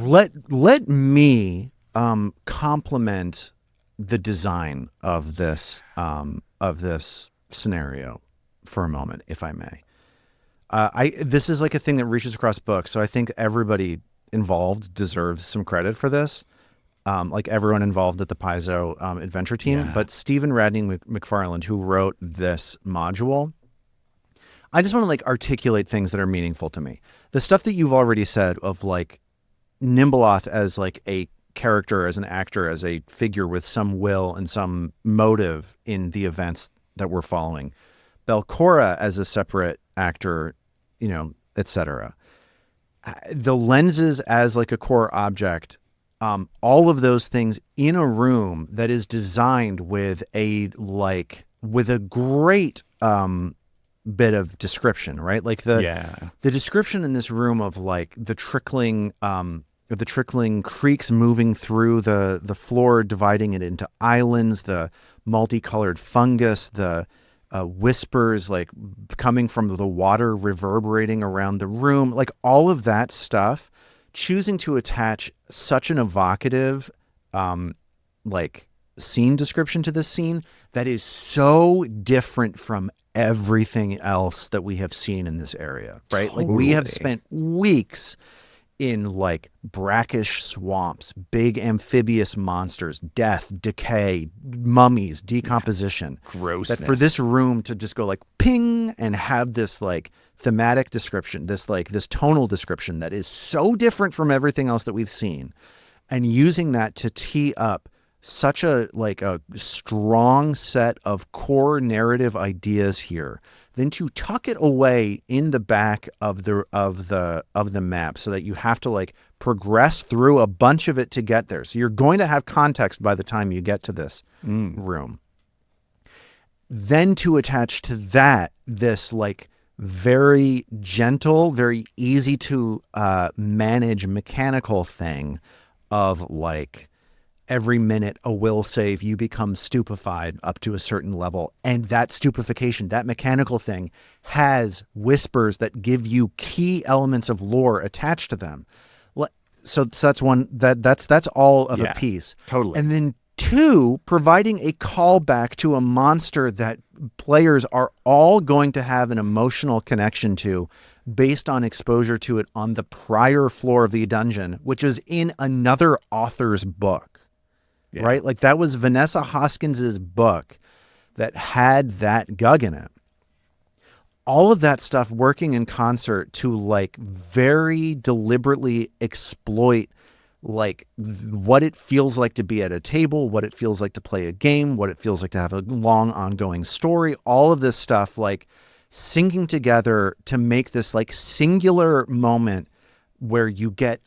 let me compliment the design of this scenario for a moment, if I may. This is like a thing that reaches across books, so I think everybody involved deserves some credit for this. Like everyone involved at the Paizo adventure team, but Stephen Radney McFarland, who wrote this module, I just want to like articulate things that are meaningful to me. The stuff that you've already said of like Nimbleoth as like a character, as an actor, as a figure with some will and some motive in the events that we're following. Belcora as a separate actor, you know, etc. The lenses as like a core object, all of those things in a room that is designed with a great bit of description, right? Like the description in this room of like the trickling creeks moving through the floor, dividing it into islands, the multicolored fungus, the whispers like coming from the water reverberating around the room, like all of that stuff, choosing to attach such an evocative like scene description to this scene that is so different from everything else that we have seen in this area, right? Totally. Like we have spent weeks in like brackish swamps, big amphibious monsters, death, decay, mummies, decomposition. Grossness. That for this room to just go like ping and have this like thematic description, this tonal description that is so different from everything else that we've seen, and using that to tee up such a strong set of core narrative ideas here, then to tuck it away in the back of the map so that you have to like progress through a bunch of it to get there. So you're going to have context by the time you get to this room. Then to attach to that this like very gentle, very easy to manage mechanical thing of like every minute a will save, you become stupefied up to a certain level. And that stupefaction, that mechanical thing, has whispers that give you key elements of lore attached to them. So that's one, that's all of a piece. Totally. And then two, providing a callback to a monster that players are all going to have an emotional connection to based on exposure to it on the prior floor of the dungeon, which is in another author's book. Yeah. Right? Like that was Vanessa Hoskins's book that had that gug in it. All of that stuff working in concert to like very deliberately exploit like what it feels like to be at a table, what it feels like to play a game, what it feels like to have a long ongoing story, all of this stuff like syncing together to make this like singular moment where you get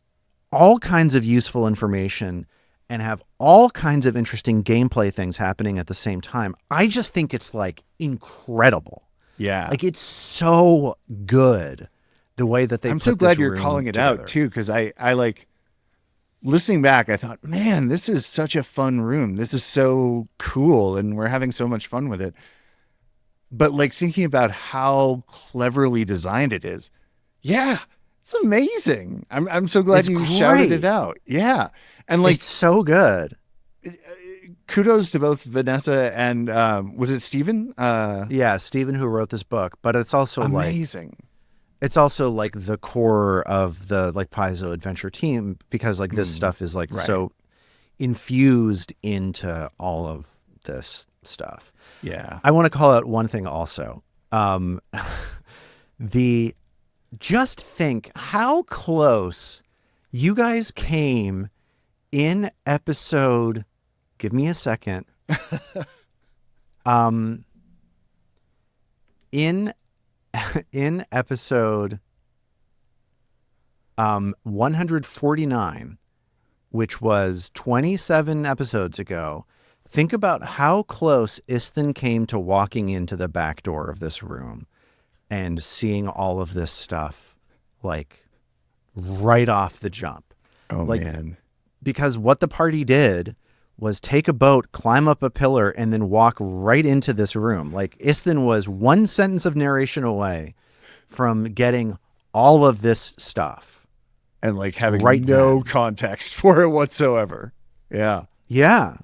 all kinds of useful information and have all kinds of interesting gameplay things happening at the same time. I just think it's like incredible. Yeah. Like it's so good the way that they I'm put so glad this you're room calling it together. out too, because I like listening back, I thought, man, this is such a fun room. This is so cool and we're having so much fun with it. But like thinking about how cleverly designed it is. Yeah, it's amazing. I'm so glad you shouted it out. Yeah. And like, it's so good. Kudos to both Vanessa and was it Stephen? Yeah, Stephen, who wrote this book. But it's also amazing. It's also like the core of the like Paizo adventure team, because like this stuff is like so infused into all of this stuff. Yeah. I want to call out one thing also. Just think how close you guys came in episode, give me a second. In episode 149, which was 27 episodes ago, think about how close Istin came to walking into the back door of this room and seeing all of this stuff like right off the jump. Oh, like, man. Because what the party did was take a boat, climb up a pillar, and then walk right into this room. Like Istin was one sentence of narration away from getting all of this stuff. and like having Right no then. context for it whatsoever. Yeah. Yeah.